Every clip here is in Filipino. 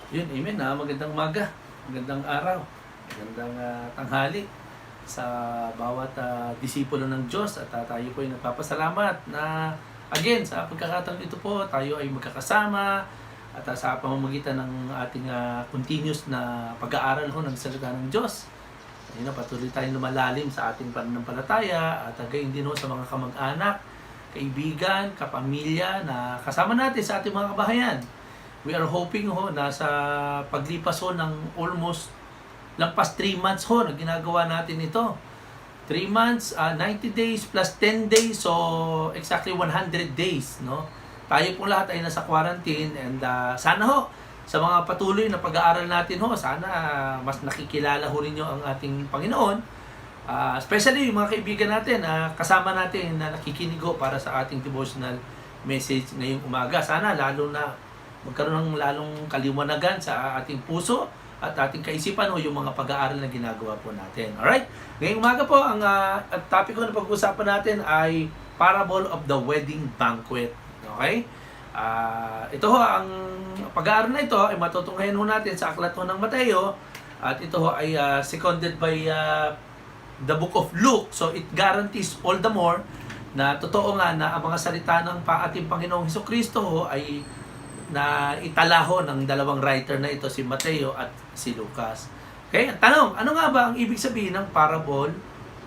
Yun, amen. Magandang umaga, magandang araw, magandang tanghali sa bawat disipulo ng Diyos. At tayo po ay nagpapasalamat na again sa pagkakataon ito po tayo ay magkakasama at sa pamamagitan ng ating continuous na pag-aaral ho ng salita ng Diyos. Ayun, patuloy tayong lumalalim sa ating pananampalataya at gayon din ho sa mga kamag-anak, kaibigan, kapamilya na kasama natin sa ating mga kabahayan. We are hoping ho na sa paglipas ho ng almost lampas 3 months ho na ginagawa natin ito. 3 months, 90 days plus 10 days, so exactly 100 days, no? Tayo po lahat ay nasa quarantine and sana ho sa mga patuloy na pag-aaral natin ho, sana mas nakikilala ho ninyo ang ating Panginoon. Especially yung mga kaibigan natin, kasama natin na nakikinig ho para sa ating devotional message ngayong umaga. Sana lalo na magkaroon ng lalong kaliwanagan sa ating puso at ating kaisipan o yung mga pag-aaral na ginagawa po natin. Alright? Ngayong umaga po, ang topic ko na pag-uusapan natin ay Parable of the Wedding Banquet. Okay? Ito ho, ang pag-aaral na ito ay matutunghayan ho natin sa aklat ho ng Mateo at ito ho ay seconded by the book of Luke. So it guarantees all the more na totoo nga na ang mga salita ng ating Panginoong Hesukristo ho ay na itala ho ng dalawang writer na ito, si Mateo at si Lucas. Okay, tanong, ano nga ba ang ibig sabihin ng parable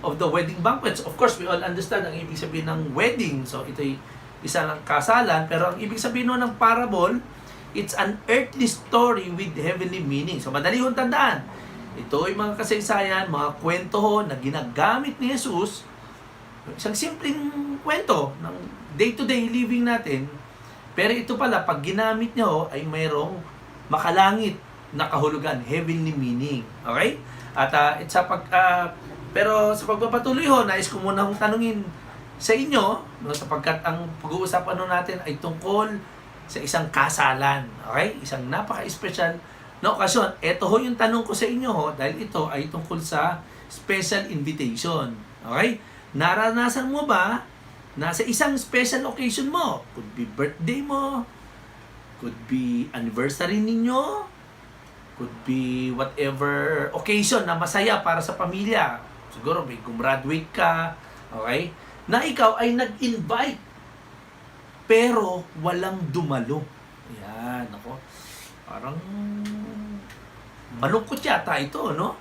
of the wedding banquets? Of course, we all understand ang ibig sabihin ng wedding. So ito'y isa ng kasalan, pero ang ibig sabihin ho ng parable, it's an earthly story with heavenly meaning. So madali hong tandaan. Ito ay mga kasaysayan, mga kwento ho na ginagamit ni Jesus, isang simpleng kwento ng day-to-day living natin. Pero ito pala, pag ginamit niya ho, ay mayroong makalangit na kahulugan, heavenly meaning. Okay? At pero sa pagpapatuloy ho, nais ko muna hong tanungin sa inyo, no, sapagkat ang pag-uusapan ho natin ay tungkol sa isang kasalan. Okay? Isang napaka-special na okasyon. Ito ho yung tanong ko sa inyo ho, dahil ito ay tungkol sa special invitation. Okay? Naranasan mo ba nasa isang special occasion mo? Could be birthday mo, could be anniversary ninyo, could be whatever occasion na masaya para sa pamilya. Siguro may gumraduate ka, okay? Na ikaw ay nag-invite, pero walang dumalo. Yan, ako. Parang malungkot yata ito, no?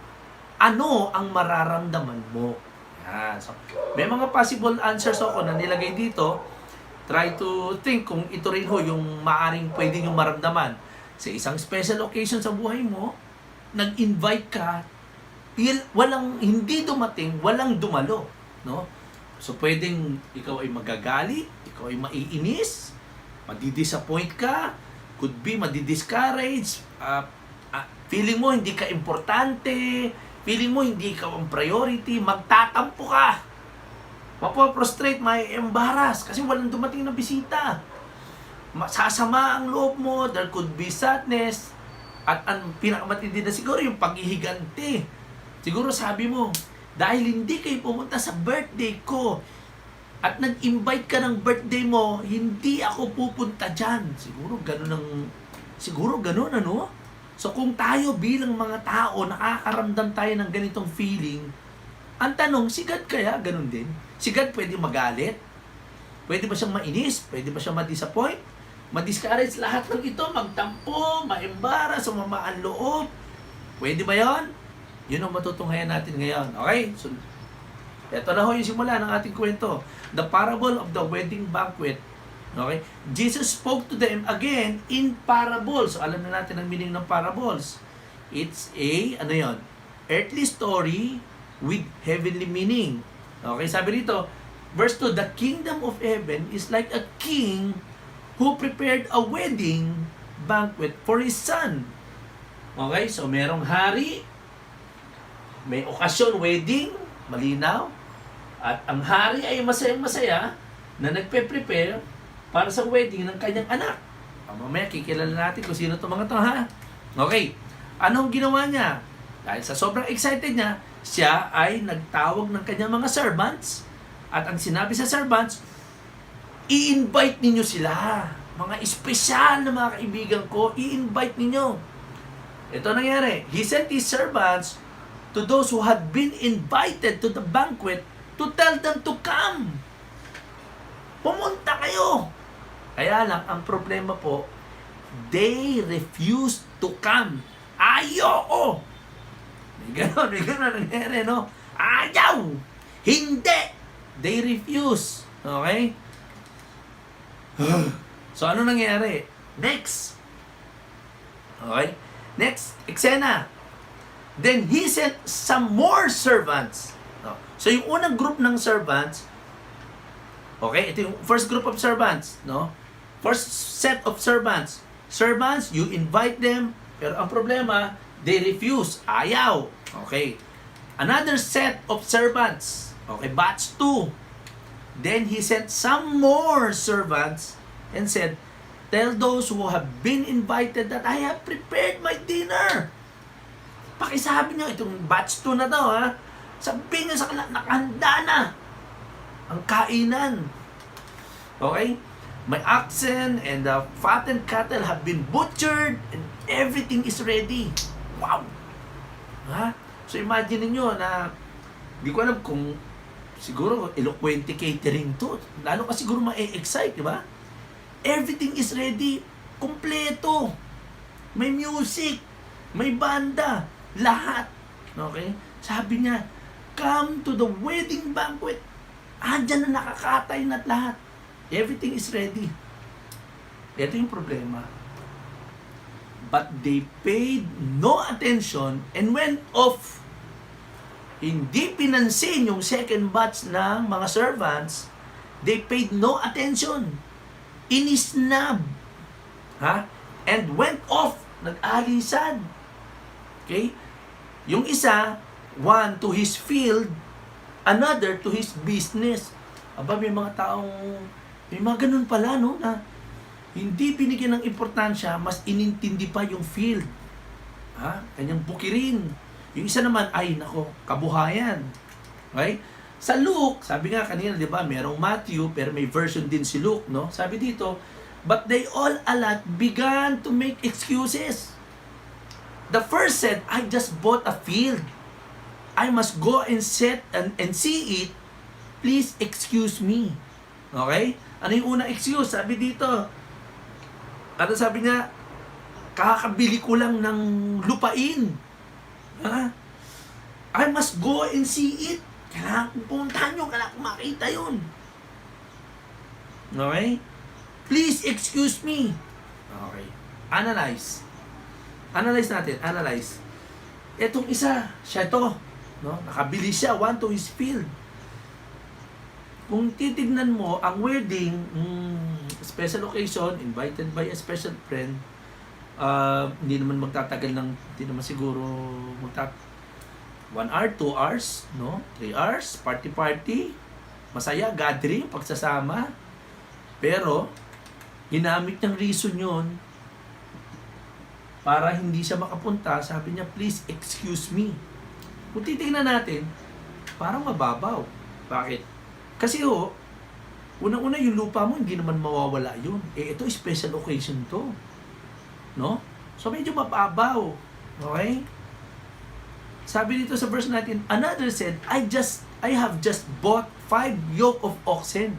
Ano ang mararamdaman mo? Yan. So, may mga possible answers ako na nilagay dito. Try to think kung ito rin ho yung maaring pwede nyo maramdaman. Sa isang special occasion sa buhay mo, nag-invite ka, hindi dumating, walang dumalo. No? So, pwedeng ikaw ay magagalit, ikaw ay maiinis, madidisappoint ka, could be madidiscourage, feeling mo hindi ka importante, feeling mo hindi ikaw ang priority, magtatampo ka, mapoprostrate, may embarrass kasi walang dumating na bisita. Sasama ang loob mo, there could be sadness, at ang pinakamatindi na siguro yung paghihiganti. Siguro sabi mo, dahil hindi kayo pumunta sa birthday ko at nag-invite ka ng birthday mo, hindi ako pupunta dyan. Siguro ganun ano? So kung tayo bilang mga tao, nakakaramdam tayo ng ganitong feeling, ang tanong, si God kaya ganun din? Si God pwede magalit? Pwede ba siyang mainis? Pwede ba siyang ma-disappoint? Ma-discourage lahat ng ito? Magtampo? Ma-embarrass? Sumama ang loob? Pwede ba yon? Yun ang matutunghayan natin ngayon. Okay? So, ito na ho yung simula ng ating kwento. The parable of the wedding banquet. Okay? Jesus spoke to them again in parables. So, alam na natin ang meaning ng parables. It's a, earthly story with heavenly meaning. Okay? Sabi rito, verse 2, the kingdom of heaven is like a king who prepared a wedding banquet for his son. Okay? So, merong hari, may okasyon, wedding, malinaw. At ang hari ay masayang-masaya na nagpe-prepare para sa wedding ng kanyang anak. Mamaya kikilala natin kung sino itong mga ito, ha? Okay. Anong ginawa niya? Dahil sa sobrang excited niya, siya ay nagtawag ng kanyang mga servants. At ang sinabi sa servants, i-invite ninyo sila. mga espesyal na mga kaibigan ko, i-invite ninyo. Ito nangyari. He sent his servants to those who had been invited to the banquet to tell them to come. Pumunta kayo. Kaya lang, ang problema po, they refused to come. Ayoko. May ganon nangyari, no? Ayaw. Hindi. They refuse. Okay? So, ano nangyari? Next. Okay? Next, eksena. Then he sent some more servants. No. So, yung unang group ng servants, okay, ito yung first group of servants, no? First set of servants. Servants, you invite them, pero ang problema, they refuse. Ayaw. Okay. Another set of servants. Okay, batch 2. Then he sent some more servants and said, tell those who have been invited that I have prepared my dinner. Pakisabi nyo, itong batch 2 na to, ha? Sabihin nyo sa kanila, nakahanda na ang kainan. Okay? My oxen and the fattened cattle have been butchered and everything is ready. Wow! Ha? So imagine niyo na, di ko alam kung siguro eloquente catering to. Lalo ka siguro ma-excite, di ba? Everything is ready. Kompleto. May music. May banda. Lahat. Okay? Sabi niya, come to the wedding banquet. Diyan na nakakatay na lahat. Everything is ready. Ito yung problema. But they paid no attention and went off. Hindi pinansin yung second batch ng mga servants. They paid no attention. Inisnab. And went off. Nag-alisan. Okay? Yung isa, one to his field, another to his business. Aba, may mga ganun pala, no? Na hindi binigyan ng importansya, mas inintindi pa yung field. Kanyang bukirin. Yung isa naman, ay, nako, kabuhayan. Okay? Sa Luke, sabi nga kanina, di ba, merong Matthew, pero may version din si Luke, no? Sabi dito, but they all alike began to make excuses. The first said, I just bought a field. I must go and sit and see it. Please excuse me. Okay? Ano yung unang excuse? Sabi dito, ano sabi niya? Kakabili ko lang ng lupain. I must go and see it. Kailangan kong pumuntahan nyo. Kailangan kong makita yun. Okay? Please excuse me. Okay. Analyze. Analyze natin. Analyze. Etong isa, siya to. No? Nakabili siya. One to his field. Kung titignan mo, ang wedding, special occasion, invited by a special friend, hindi naman magtatagal ng, hindi naman siguro 1 hour, 2 hours, no? 3 hours, party, masaya, gathering, pagsasama. Pero, ginamit niyang reason yun para hindi siya makapunta. Sabi niya, please excuse me. Kung titignan natin, parang mababaw. Bakit? Kasi unang-una yung lupa mo, hindi naman mawawala yun. Ito special occasion to. No? So medyo mababaw. Okay? Sabi dito sa verse natin, another said, I have just bought 5 yoke of oxen.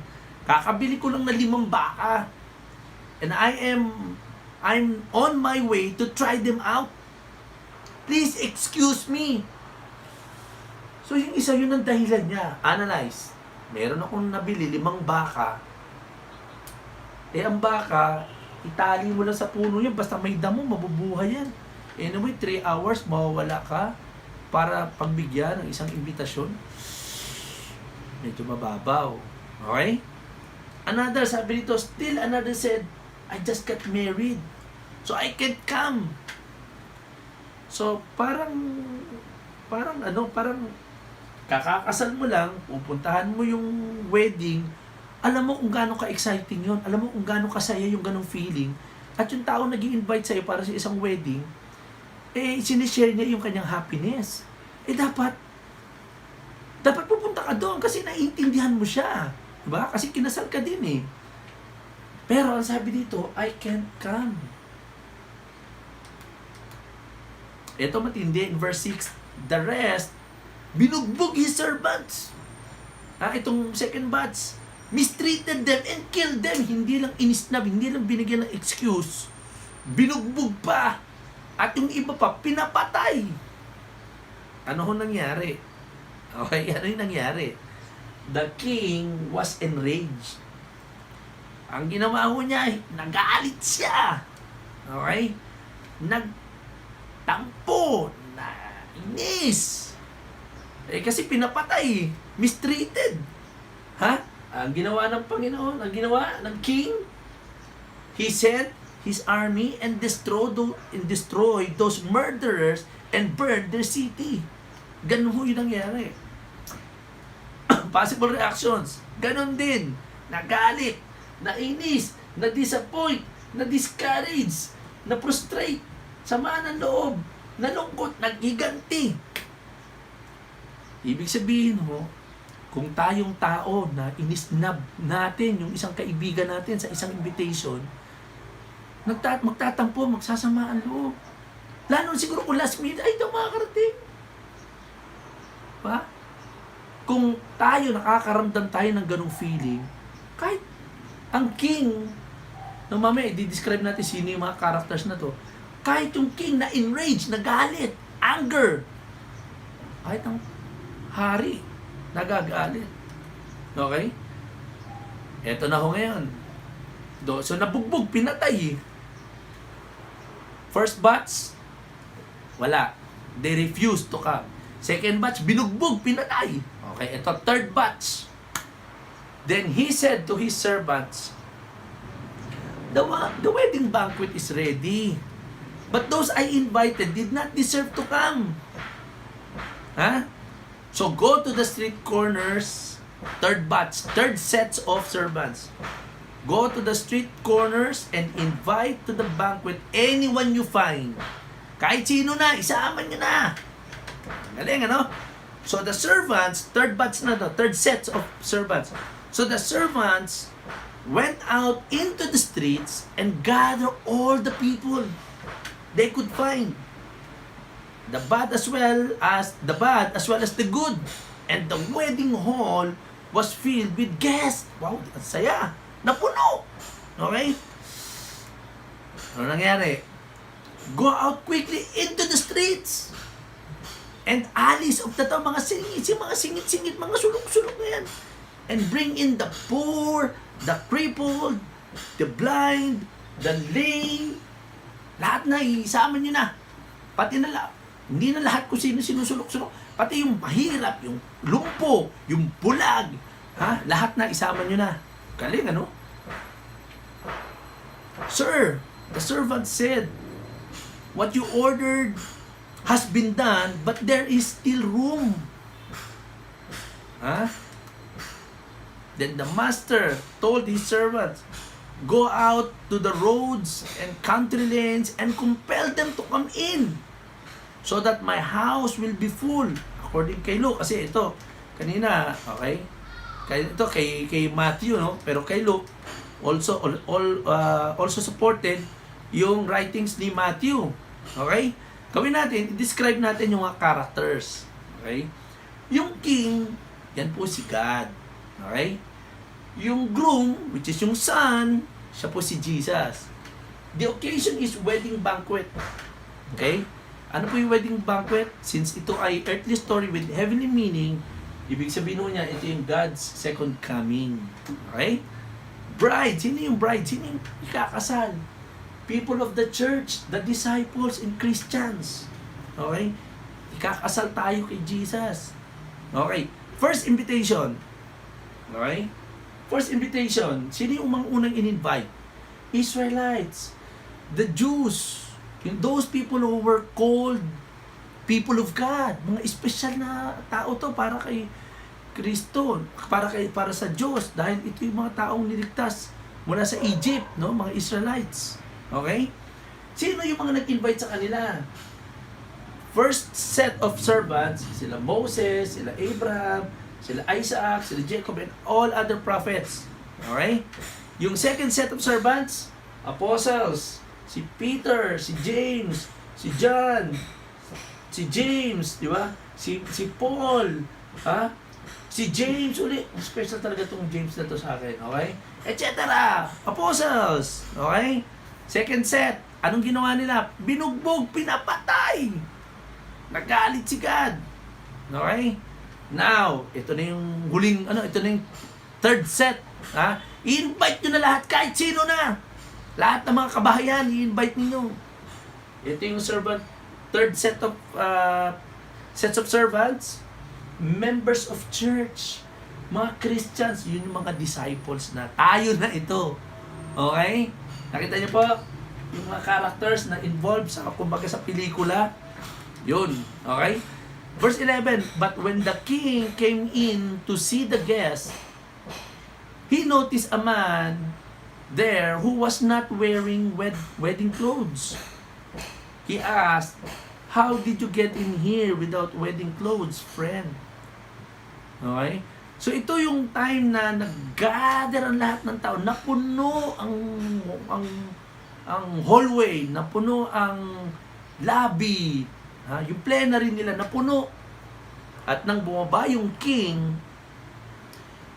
Kakabili ko lang na 5 baka. And I'm on my way to try them out. Please excuse me. So yung isa, yun ang dahilan niya. Analyze. Meron akong nabili 5 baka. Ang baka, itali mo lang sa puno yan. Basta may damo, mabubuhay yan. Anyway, 3 hours, mawawala ka para pagbigyan ng isang imbitasyon. Medyo mababaw. Okay? Another, sabi dito, still another said, I just got married. So I can't come. So parang kakakasal mo lang, pupuntahan mo yung wedding, alam mo kung gaano ka-exciting yun, alam mo kung gaano kasaya yung ganong feeling, at yung tao nag-i-invite sa'yo para sa isang wedding, sinishare niya yung kanyang happiness. Dapat pupunta ka doon kasi naiintindihan mo siya. Diba? Kasi kinasal ka din eh. Pero ang sabi dito, I can't come. Ito matindi in verse 6. The rest, binugbog his servants. Itong second batch, mistreated them and killed them. Hindi lang inisnab, hindi lang binigyan ng excuse. Binugbog pa. At yung iba pa, pinapatay. Ano ho nangyari? Okay, ano yung nangyari? The king was enraged. Ang ginawa ho niya, nagalit siya. Okay? Nagtampo, nainis. Kasi pinapatay, mistreated. Ang ginawa ng Panginoon, ang ginawa ng king, he sent his army and destroyed those murderers and burned their city. Ganun ho yung nangyari. Possible reactions. Ganun din. Nagalit, nainis, na-disappoint, na-discourage, na-frustrate, sama ng loob, nalungkot, nag-iganti. Ibig sabihin mo, kung tayong tao na inisnab natin yung isang kaibigan natin sa isang invitation, magtatampo, magsasama ang loob. Lalo siguro kung last minute, ay, ito makakarating. Kung tayo, nakakaramdam tayo ng ganong feeling, kahit ang king, mamaya, i-describe natin sino yung mga characters na to, kahit yung king na enraged, nagalit, anger, kahit ang hari, nagagalit. Okay? Eto na ho ngayon. So, nabugbog, pinatay. First batch, wala. They refused to come. Second batch, binugbog, pinatay. Okay, ito, third batch. Then he said to his servants, the wedding banquet is ready. But those I invited did not deserve to come. So go to the street corners, third batch, third sets of servants. Go to the street corners and invite to the banquet anyone you find. Kahit sino na, isama nyo na. Galing, ano? So the servants, third batch na to, third sets of servants. So the servants went out into the streets and gathered all the people they could find. The bad as well as the good. And the wedding hall was filled with guests. Wow, ang saya. Napuno. Okay? Ano nangyari? Go out quickly into the streets and alleys of the town, mga singit-singit, mga sulok-sulok na yan. And bring in the poor, the crippled, the blind, the lame. Lahat na, isama nyo na. Pati na hindi na lahat kung sino sinusulok-sulok. Pati yung mahirap, yung lumpo, yung bulag. Lahat na, isama nyo na. Galing, ano? Sir, the servant said, what you ordered has been done, but there is still room. Then the master told his servants, go out to the roads and country lanes and compel them to come in, so that my house will be full. According kay Luke, kasi ito, kanina, okay? Kay Matthew, no? Pero kay Luke, also supported yung writings ni Matthew. Okay? Gawin natin, i-describe natin yung mga characters. Okay? Yung king, yan po si God. Okay? Yung groom, which is yung son, siya po si Jesus. The occasion is wedding banquet. Okay? Ano po yung wedding banquet? Since ito ay earthly story with heavenly meaning, ibig sabihin niya, ito yung God's second coming. Okay? Bride, sino yung bride? Sino yung ikakasal? People of the church, the disciples and Christians. Okay? Ikakasal tayo kay Jesus. Okay? First invitation. Okay? First invitation. Sino yung mga unang in-invite? Israelites. The Jews. Those people who were called people of God. Mga espesyal na tao to para kay Kristo, para sa Diyos, dahil ito yung mga taong niligtas mula sa Egypt, no, mga Israelites. Okay? Sino yung mga nag-invite sa kanila? First set of servants, sila Moses, sila Abraham, sila Isaac, sila Jacob, and all other prophets. Okay? Yung second set of servants, apostles, si Peter, si James, si John, si James, di ba? Si Paul, ha? Si James uli. Special talaga tong James na to sa akin, okay? Etc. Apostles, okay? Second set, anong ginawa nila? Binugbog, pinapatay. Nagalit si God. Okay? Now, ito na yung huling, ito na yung third set. Ha? I-invite nyo na lahat, kahit sino na. Lahat ng mga kabahayan, i-invite niyo. Ito yung third set of sets of servants, members of church, mga Christians, yun yung mga disciples na. Tayo na ito. Okay? Nakita niyo po, yung mga characters na involved sa, kumbaga sa pelikula, yun. Okay? Verse 11, but when the king came in to see the guests, he noticed a man there who was not wearing wedding clothes. He asked, how did you get in here without wedding clothes, friend? Okay? So ito yung time na nag-gather ang lahat ng tao, napuno ang hallway, napuno ang lobby, yung plenary nila napuno. At nang bumaba yung king,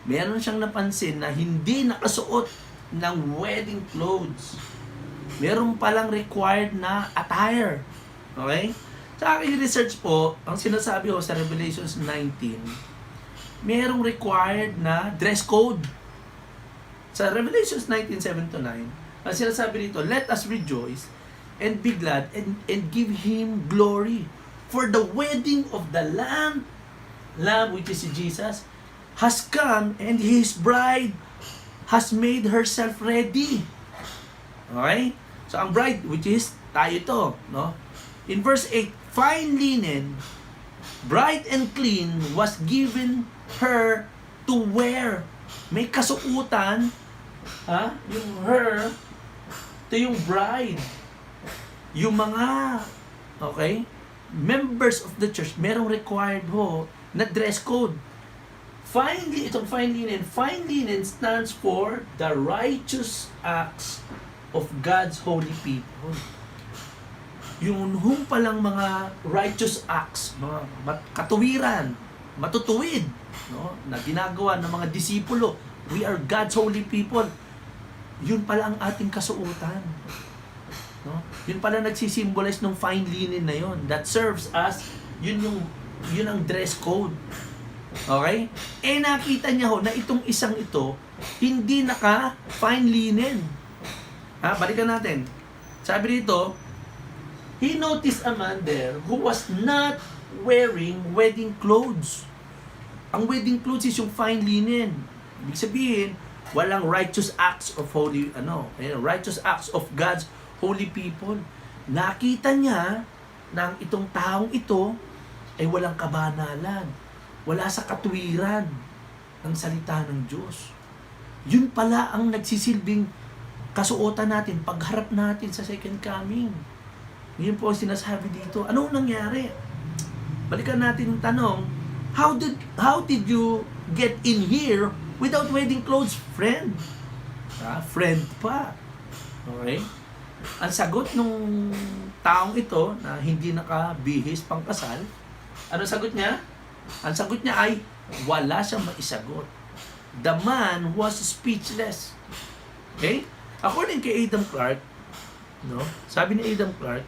meron siyang napansin na hindi nakasuot ng wedding clothes. Meron palang required na attire. Okay? Sa aking research po, ang sinasabi ko sa Revelations 19, merong required na dress code. Sa Revelations 19:7-9, ang sinasabi dito, let us rejoice and be glad and give Him glory. For the wedding of the Lamb, which is Jesus, has come and His bride has made herself ready. Okay? So ang bride, which is tayo to, no? In verse 8, fine linen, bright and clean, was given her to wear. May kasuutan, yung her, ito yung bride. Yung mga, okay, members of the church, merong required na dress code. Itong fine linen stands for the righteous acts of God's holy people. Yung palang mga righteous acts, mga katuwiran, matutuwid, no, na ginagawa ng mga disipulo. We are God's holy people. Yun pala ang ating kasuotan. No? Yun pala nagsisimbolize ng fine linen na yun. That serves as, yun ang dress code. Okay? Nakita niya na itong isang ito, hindi naka-fine linen. Balikan natin. Sabi dito, he noticed a man there who was not wearing wedding clothes. Ang wedding clothes is yung fine linen. Ibig sabihin, walang righteous acts of righteous acts of God's holy people. Nakita niya na itong taong ito ay walang kabanalan, wala sa katuwiran ng salita ng Diyos. Yun pala ang nagsisilbing kasuotan natin, pagharap natin sa second coming. Yun po ang sinasabi dito. Ano nangyari? Balikan natin yung tanong, how did you get in here without wedding clothes, friend? Friend pa. Okay? Ang sagot nung taong ito na hindi nakabihis pang kasal, ano sagot niya? Ang sagot niya ay wala siyang maisagot. The man was speechless. Okay? According kay Adam Clark, no? Sabi ni Adam Clark,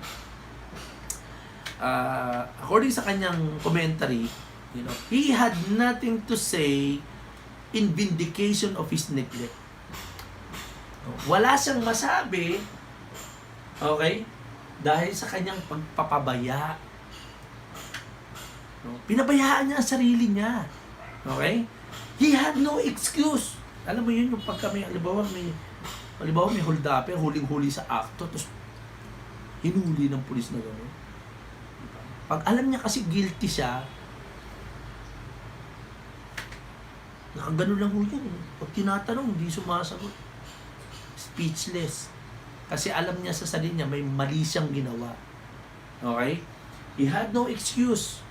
according sa kanyang commentary, he had nothing to say in vindication of his neglect. Wala siyang masabi, okay, dahil sa kanyang pagpapabaya. Pinabayaan niya ang sarili niya. Okay? He had no excuse. Alam mo yun, yung pagka halimbawa may hold-upper, huling-huli sa akto, tapos hinuli ng pulis na gano'n. Pag alam niya kasi guilty siya, nakagano lang yun. Pag tinatanong, hindi sumasagot. Speechless. Kasi alam niya sa sarili niya, may mali siyang ginawa. Okay? He had no excuse.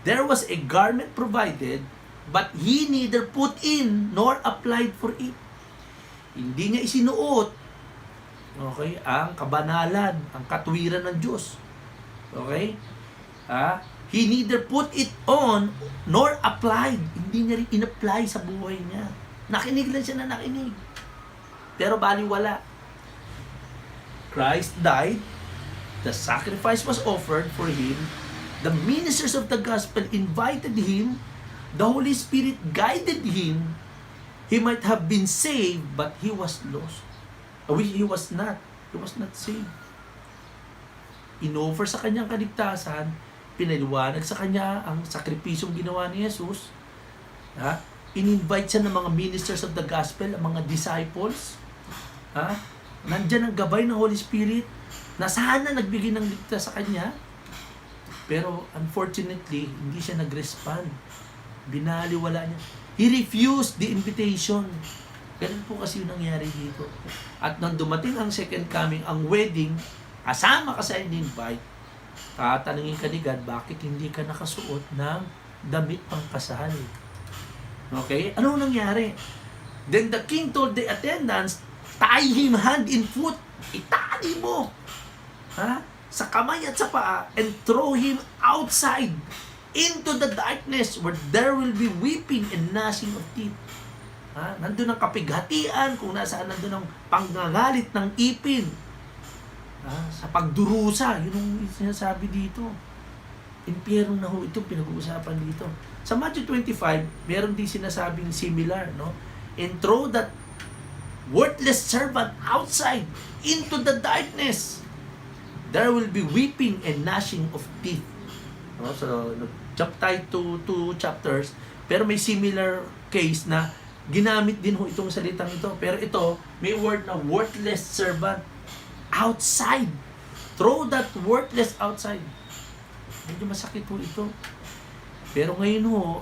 There was a garment provided, but he neither put in nor applied for it. Hindi niya isinuot, okay, ang kabanalan, ang katwiran ng Diyos. Okay? He neither put it on nor applied. Hindi niya rin in-apply sa buhay niya. Nakinig lang siya na nakinig. Pero baliwala. Christ died. The sacrifice was offered for him. The ministers of the gospel invited him. The Holy Spirit guided him. He might have been saved, but he was lost. He was not. He was not saved. Inoffer sa kanyang kaligtasan, pinaliwanag sa kanya ang sakripisyong ginawa ni Jesus. In-invite siya ng mga ministers of the gospel, ang mga disciples. Nandyan ang gabay ng Holy Spirit na sana nagbigay ng ligtas sa kanya. Pero unfortunately, hindi siya nag-respond. Binaliwala niya. He refused the invitation. Ganun po kasi yung nangyari dito. At nang dumating ang second coming, ang wedding, kasama ka sa in-invite, tatanungin ka ni God, bakit hindi ka nakasuot ng damit pang kasal? Okay? Ano nangyari? Then the king told the attendants, tie him hand and foot. Itali mo. Sa kamay at sa paa, and throw him outside into the darkness where there will be weeping and gnashing of teeth. Nandun ang kapighatian, kung nasaan nandun ang pangangalit ng ipin. Sa pagdurusa, yun ang sinasabi dito. Impyerno na ho, ito pinag-uusapan dito. Sa Matthew 25, meron din sinasabing similar, no? And throw that worthless servant outside into the darkness. There will be weeping and gnashing of teeth. No? So, jump tayo to chapters, pero may similar case na ginamit din ho itong salitang ito. Pero ito, may word na worthless servant. Outside. Throw that worthless outside. Medyo masakit po ito. Pero ngayon ho,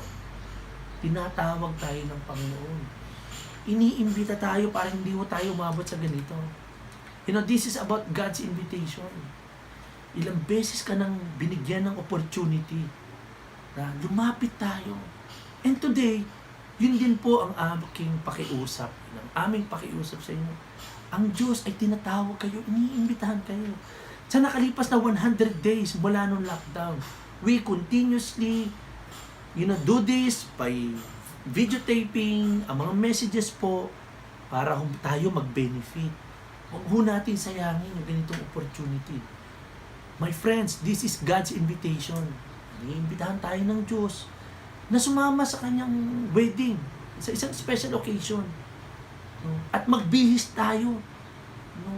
tinatawag tayo ng Panginoon. Iniimbita tayo para hindi ho tayo umabot sa ganito. You know, this is about God's invitation. Ilang beses ka nang binigyan ng opportunity na lumapit tayo. And today, yun din po ang aking pakiusap, ng aming pakiusap sa inyo. Ang Diyos ay tinatawag kayo, iniimbitahan kayo. Sa nakalipas na 100 days mula nung lockdown, we continuously, do this by videotaping, ang mga messages po, para tayo mag-benefit. Huwag ho natin sayangin yung ganitong opportunity. My friends, this is God's invitation. Iniimbitahan tayo ng Diyos na sumama sa kanyang wedding, sa isang special occasion. At magbihis tayo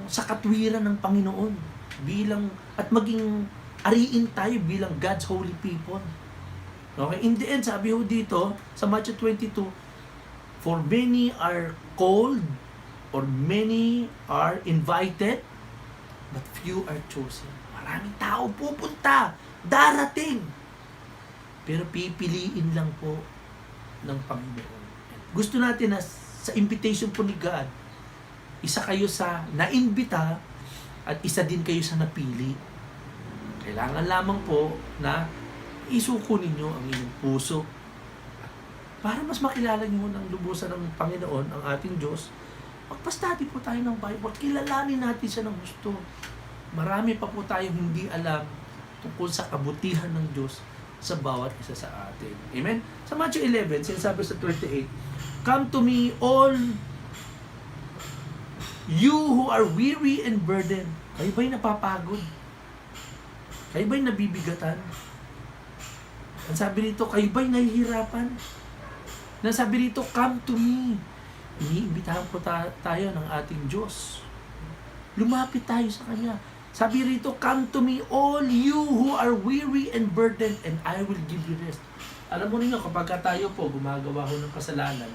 sa katwiran ng Panginoon at maging ariin tayo bilang God's holy people. Okay? In the end, sabi ho dito sa Matthew 22, for many are called or many are invited, but few are chosen. Maraming tao pupunta, darating. Pero pipiliin lang po ng Panginoon. Gusto natin na sa invitation po ni God, isa kayo sa naimbita at isa din kayo sa napili. Kailangan lamang po na isuko ninyo ang inyong puso para mas makilala niyo ng lubusan ng Panginoon, ang ating Diyos. Magpa-study po tayo ng Bible. Kilalanin natin siya ng gusto. Marami pa po tayong hindi alam tungkol sa kabutihan ng Diyos sa bawat isa sa atin. Amen? Sa Matthew 11, sinasabi sa 28, come to me all you who are weary and burdened. Kayo ba'y napapagod? Kayo ba'y nabibigatan? Ang sabi dito, kayo ba'y nahihirapan? Nasabi dito, come to me. Iniimbitahan po tayo ng ating Diyos. Lumapit tayo sa Kanya. Sabi rito, come to me all you who are weary and burdened, and I will give you rest. Alam mo ninyo, kapag tayo po gumagawa ho ng kasalanan,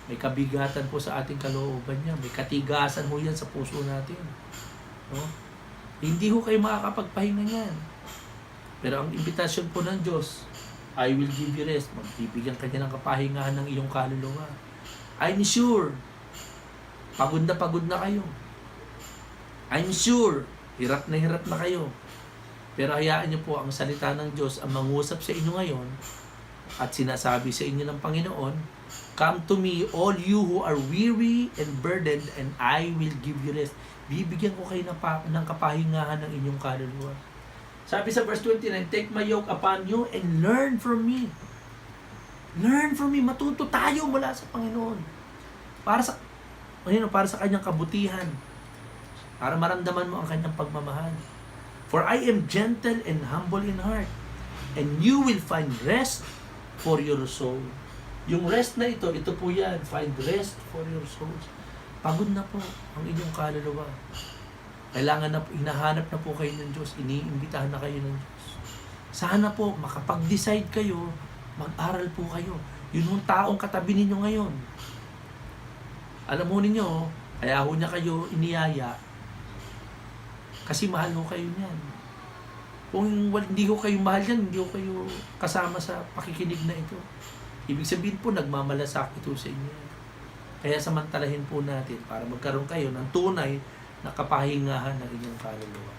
may kabigatan po sa ating kalooban niya. May katigasan ho yan sa puso natin. No? Hindi ho kayo makakapagpahinga niyan. Pero ang imbitasyon po ng Diyos, I will give you rest. Magbibigyan ka niya ng kapahingahan ng iyong kaluluwa. I'm sure, pagod na kayo. I'm sure, hirap na kayo. Pero hayaan niyo po ang salita ng Diyos ang mangusap sa inyo ngayon at sinasabi sa inyo ng Panginoon, Come to me, all you who are weary and burdened, and I will give you rest. Bibigyan ko kayo ng kapahingahan ng inyong kaluluwa. Sabi sa verse 29, take my yoke upon you and learn from me. Learn from me. Matuto tayo mula sa Panginoon. Para sa kanyang kabutihan. Para maramdaman mo ang kanyang pagmamahal. For I am gentle and humble in heart, and you will find rest for your soul. Yung rest na ito po yan. Find rest for your souls. Pagod na po ang inyong kaluluwa. Kailangan na po, hinahanap na po kayo ng Diyos. Iniimbitahan na kayo ng Diyos. Sana po, makapag-decide kayo, mag-aral po kayo. Yun yung taong katabi ninyo ngayon. Alam mo ninyo, kaya ho niya kayo iniyaya. Kasi mahal ho kayo niyan. Kung hindi ko kayo mahal yan, hindi ko kayo kasama sa pakikinig na ito. Ibig sabihin po, nagmamalasakit ito sa inyo. Kaya samantalahin po natin para magkaroon kayo ng tunay na kapahingahan ng inyong kaluluwa.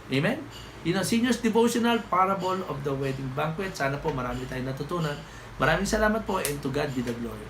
Amen? Yun ang Seniors Devotional Parable of the Wedding Banquet. Sana po marami tayong natutunan. Maraming salamat po, and to God be the glory.